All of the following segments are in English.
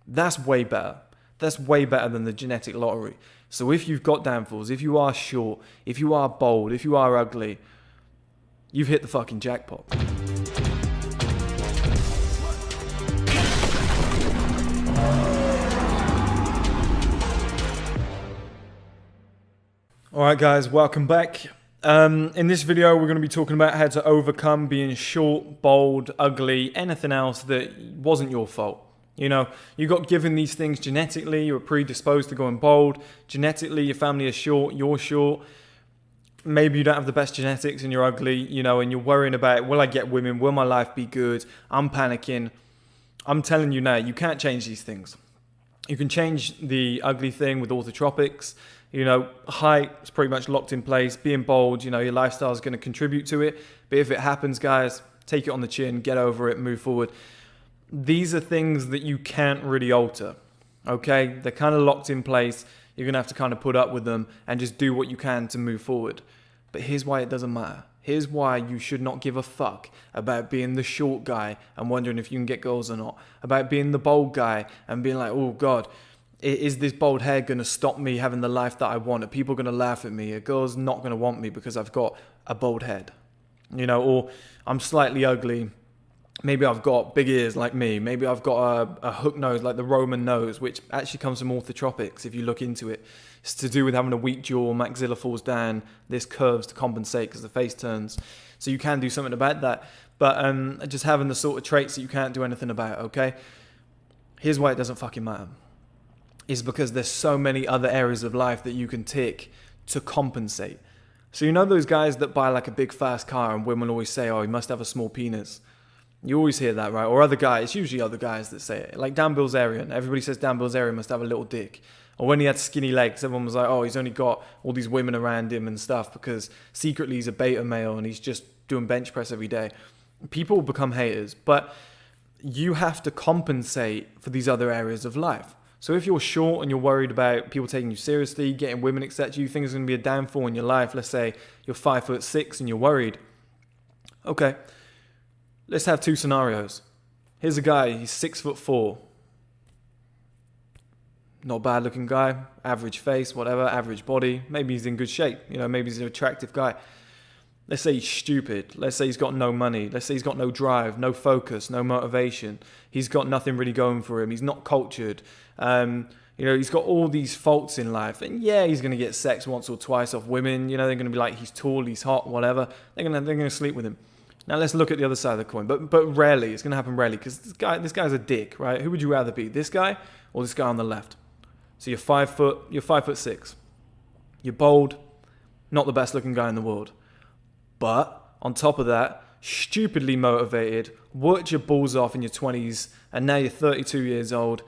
That's way better. That's way better than the genetic lottery. So if you've got downfalls, if you are short, if you are bold, if you are ugly, you've hit the fucking jackpot. Alright guys, welcome back. In this video we're going to be talking about how to overcome being short, bold, ugly, anything else that wasn't your fault. You know, you got given these things genetically, you were predisposed to going bold. Genetically, your family is short, you're short. Maybe you don't have the best genetics and you're ugly, you know, and you're worrying about, will I get women? Will my life be good? I'm panicking. I'm telling you now, you can't change these things. You can change the ugly thing with orthotropics. You know, height is pretty much locked in place. Being bold, you know, your lifestyle is going to contribute to it. But if it happens, guys, take it on the chin, get over it, move forward. These are things that you can't really alter, okay? They're kind of locked in place. You're going to have to kind of put up with them and just do what you can to move forward. But here's why it doesn't matter. Here's why you should not give a fuck about being the short guy and wondering if you can get girls or not. About being the bold guy and being like, oh God, is this bald hair going to stop me having the life that I want? Are people going to laugh at me? A girl's not going to want me because I've got a bald head. You know, or I'm slightly ugly. Maybe I've got big ears like me. Maybe I've got a hook nose like the Roman nose, which actually comes from orthotropics if you look into it. It's to do with having a weak jaw, maxilla falls down, this curves to compensate because the face turns. So you can do something about that. But just having the sort of traits that you can't do anything about, okay? Here's why it doesn't fucking matter. Is because there's so many other areas of life that you can tick to compensate. So you know those guys that buy like a big fast car and women always say, oh, he must have a small penis. You always hear that, right? Or other guys, it's usually other guys that say it. Like Dan Bilzerian. Everybody says Dan Bilzerian must have a little dick. Or when he had skinny legs, everyone was like, oh, he's only got all these women around him and stuff because secretly he's a beta male and he's just doing bench press every day. People become haters, but you have to compensate for these other areas of life. So if you're short and you're worried about people taking you seriously, getting women, etc., you think there's going to be a downfall in your life. Let's say you're 5'6" and you're worried. Okay, let's have two scenarios. Here's a guy, he's 6'4". Not a bad looking guy, average face, whatever, average body. Maybe he's in good shape. You know, maybe he's an attractive guy. Let's say he's stupid. Let's say he's got no money. Let's say he's got no drive, no focus, no motivation. He's got nothing really going for him. He's not cultured. You know, he's got all these faults in life. And yeah, he's going to get sex once or twice off women. You know, they're going to be like, he's tall, he's hot, whatever. They're going to sleep with him. Now let's look at the other side of the coin. But rarely, it's going to happen rarely because this guy's a dick, right? Who would you rather be, this guy or this guy on the left? So you're 5'6". You're bold, not the best looking guy in the world. But on top of that, stupidly motivated, worked your balls off in your 20s, and now you're 32 years old,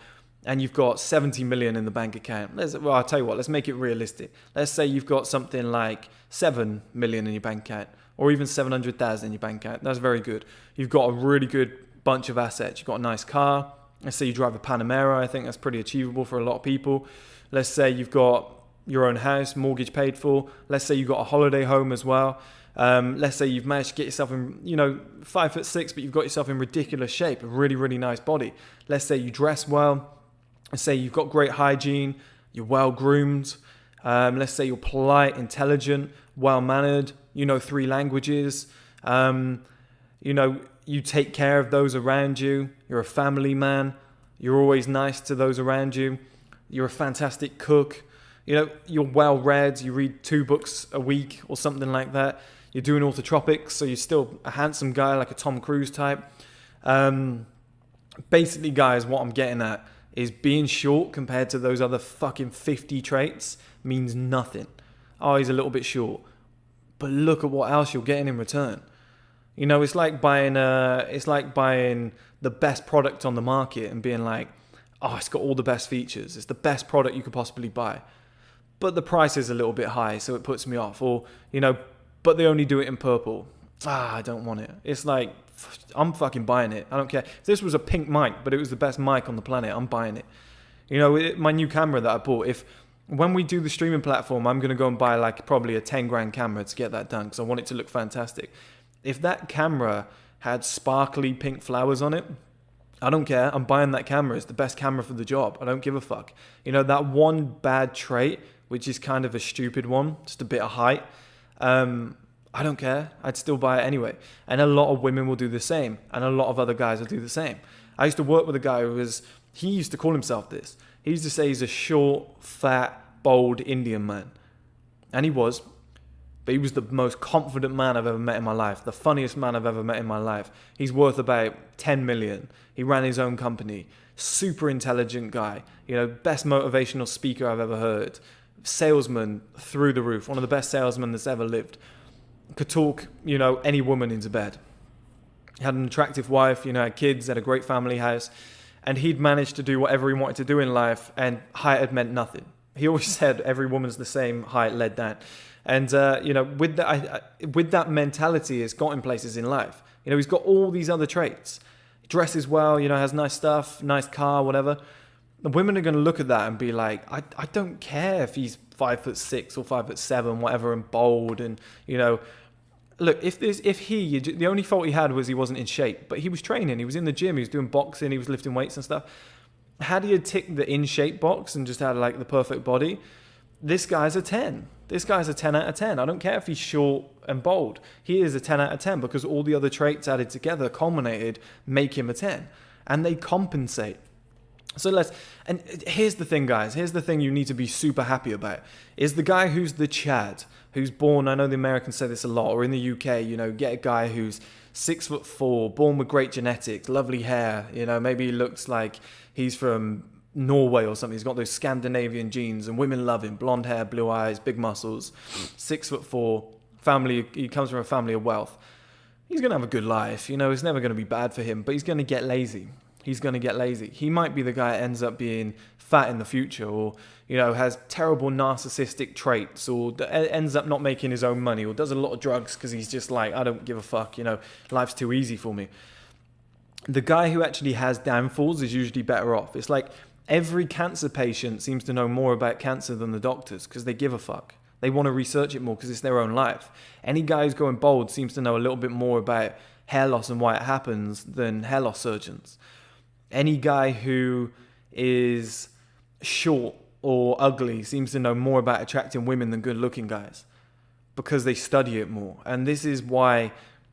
and you've got 70 million in the bank account. Well, I'll tell you what, let's make it realistic. Let's say you've got something like 7 million in your bank account, or even 700,000 in your bank account. That's very good. You've got a really good bunch of assets. You've got a nice car. Let's say you drive a Panamera. I think that's pretty achievable for a lot of people. Let's say you've got your own house, mortgage paid for. Let's say you've got a holiday home as well. Let's say you've managed to get yourself in, you know, 5'6", but you've got yourself in ridiculous shape, a really, really nice body. Let's say you dress well. Let's say you've got great hygiene, you're well groomed. Let's say you're polite, intelligent, well mannered, you know 3 languages. You know, you take care of those around you. You're a family man. You're always nice to those around you. You're a fantastic cook. You know, you're well read. You read 2 books a week or something like that. You're doing orthotropics, so you're still a handsome guy, like a Tom Cruise type. Basically, guys, what I'm getting at is being short compared to those other fucking 50 traits means nothing. Oh, he's a little bit short. But look at what else you're getting in return. You know, it's like buying the best product on the market and being like, oh, it's got all the best features. It's the best product you could possibly buy. But the price is a little bit high, so it puts me off. Or, you know, but they only do it in purple. I don't want it. It's like, I'm fucking buying it. I don't care. If this was a pink mic, but it was the best mic on the planet, I'm buying it. You know, my new camera that I bought, when we do the streaming platform, I'm going to go and buy like probably a 10 grand camera to get that done because I want it to look fantastic. If that camera had sparkly pink flowers on it, I don't care. I'm buying that camera. It's the best camera for the job. I don't give a fuck. You know, that one bad trait, which is kind of a stupid one, just a bit of height, I don't care. I'd still buy it anyway. And a lot of women will do the same. And a lot of other guys will do the same. I used to work with a guy he used to call himself this. He used to say he's a short, fat, bold Indian man. And he was. But he was the most confident man I've ever met in my life. The funniest man I've ever met in my life. He's worth about 10 million. He ran his own company. Super intelligent guy. You know, best motivational speaker I've ever heard. Salesman through the roof. One of the best salesmen that's ever lived. Could talk, you know, any woman into bed. Had an attractive wife, you know, had kids, had a great family house. And he'd managed to do whatever he wanted to do in life. And height had meant nothing. He always said every woman's the same height led down. And, you know, with that mentality, it's got him places in life. You know, he's got all these other traits. He dresses well, you know, has nice stuff, nice car, whatever. The women are going to look at that and be like, I don't care if he's 5'6" or 5'7", whatever, and bold. And, you know, look, the only fault he had was he wasn't in shape. But he was training. He was in the gym. He was doing boxing. He was lifting weights and stuff. Had he had ticked the in-shape box and just had, like, the perfect body, this guy's a 10. This guy's a 10 out of 10. I don't care if he's short and bold. He is a 10 out of 10 because all the other traits added together, culminated, make him a 10. And they compensate. And here's the thing, guys. Here's the thing you need to be super happy about. Is the guy who's the Chad, who's born, I know the Americans say this a lot, or in the UK, you know, get a guy who's 6'4", born with great genetics, lovely hair, you know, maybe he looks like he's from Norway or something. He's got those Scandinavian genes and women love him. Blonde hair, blue eyes, big muscles, 6'4", family. He comes from a family of wealth. He's going to have a good life. You know, it's never going to be bad for him, but he's going to get lazy. He's going to get lazy. He might be the guy that ends up being fat in the future, or, you know, has terrible narcissistic traits, or ends up not making his own money, or does a lot of drugs because he's just like, I don't give a fuck, you know, life's too easy for me. The guy who actually has downfalls is usually better off. It's like every cancer patient seems to know more about cancer than the doctors because they give a fuck. They want to research it more because it's their own life. Any guy who's going bald seems to know a little bit more about hair loss and why it happens than hair loss surgeons. Any guy who is short or ugly seems to know more about attracting women than good-looking guys because they study it more. And this is why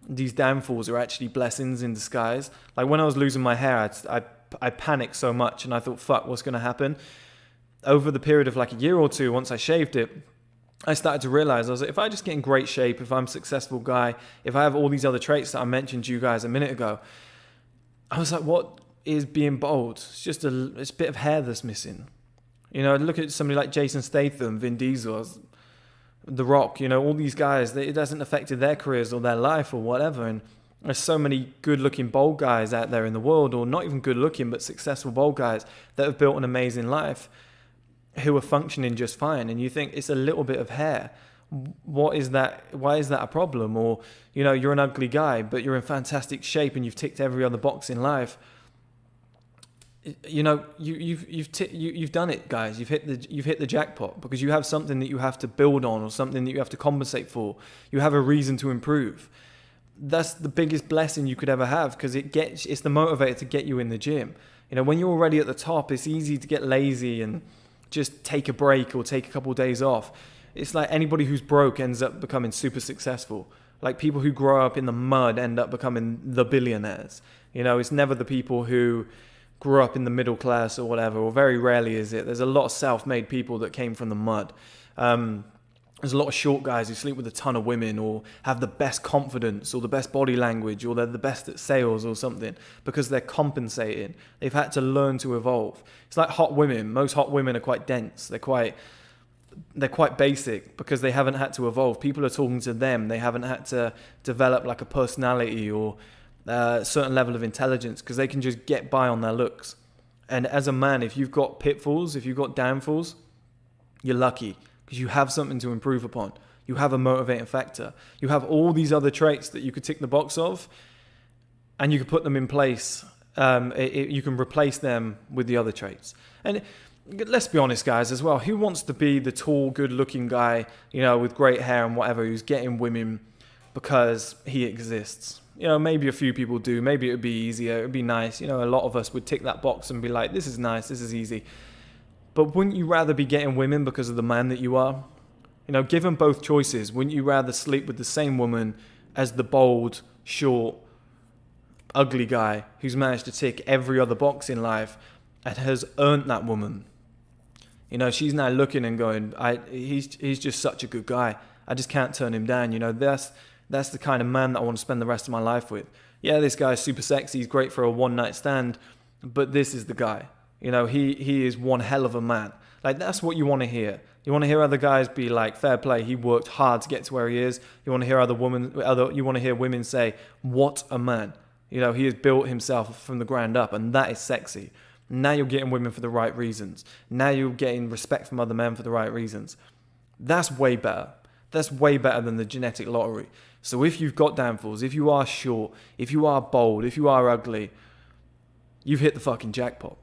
these downfalls are actually blessings in disguise. Like when I was losing my hair, I panicked so much and I thought, fuck, what's going to happen? Over the period of like a year or two, once I shaved it, I started to realize, I was like, if I just get in great shape, if I'm a successful guy, if I have all these other traits that I mentioned to you guys a minute ago, I was like, what is being bald? It's just it's a bit of hair that's missing. You know, look at somebody like Jason Statham, Vin Diesel, The Rock, you know, all these guys, it hasn't affected their careers or their life or whatever. And there's so many good-looking bald guys out there in the world, or not even good-looking, but successful bald guys that have built an amazing life who are functioning just fine. And you think it's a little bit of hair. What is that? Why is that a problem? Or, you know, you're an ugly guy, but you're in fantastic shape and you've ticked every other box in life. You know, you've done it, guys. You've hit the jackpot because you have something that you have to build on, or something that you have to compensate for. You have a reason to improve. That's the biggest blessing you could ever have, because it's the motivator to get you in the gym. You know, when you're already at the top, it's easy to get lazy and just take a break or take a couple of days off. It's like anybody who's broke ends up becoming super successful. Like people who grow up in the mud end up becoming the billionaires. You know, it's never the people who grew up in the middle class or whatever, or very rarely is it. There's a lot of self-made people that came from the mud. There's a lot of short guys who sleep with a ton of women, or have the best confidence or the best body language, or they're the best at sales or something, because they're compensating. They've had to learn to evolve. It's like hot women. Most hot women are quite dense. They're quite basic because they haven't had to evolve. People are talking to them. They haven't had to develop like a personality or a certain level of intelligence, because they can just get by on their looks. And as a man, if you've got pitfalls, if you've got downfalls, you're lucky, because you have something to improve upon. You have a motivating factor. You have all these other traits that you could tick the box of, and you could put them in place. You can replace them with the other traits. And let's be honest, guys, as well. Who wants to be the tall, good-looking guy, you know, with great hair and whatever, who's getting women because he exists? You know, maybe a few people do. Maybe it would be easier. It would be nice. You know, a lot of us would tick that box and be like, this is nice. This is easy. But wouldn't you rather be getting women because of the man that you are? You know, given both choices, wouldn't you rather sleep with the same woman as the bold, short, ugly guy who's managed to tick every other box in life and has earned that woman? You know, she's now looking and going, he's just such a good guy. I just can't turn him down. You know, that's the kind of man that I want to spend the rest of my life with. Yeah, this guy's super sexy. He's great for a one-night stand, but this is the guy. You know, he is one hell of a man. Like, that's what you want to hear. You want to hear other guys be like, fair play, he worked hard to get to where he is. You want to hear you want to hear women say, what a man. You know, he has built himself from the ground up, and that is sexy. Now you're getting women for the right reasons. Now you're getting respect from other men for the right reasons. That's way better. That's way better than the genetic lottery. So if you've got downfalls, if you are short, if you are bold, if you are ugly, you've hit the fucking jackpot.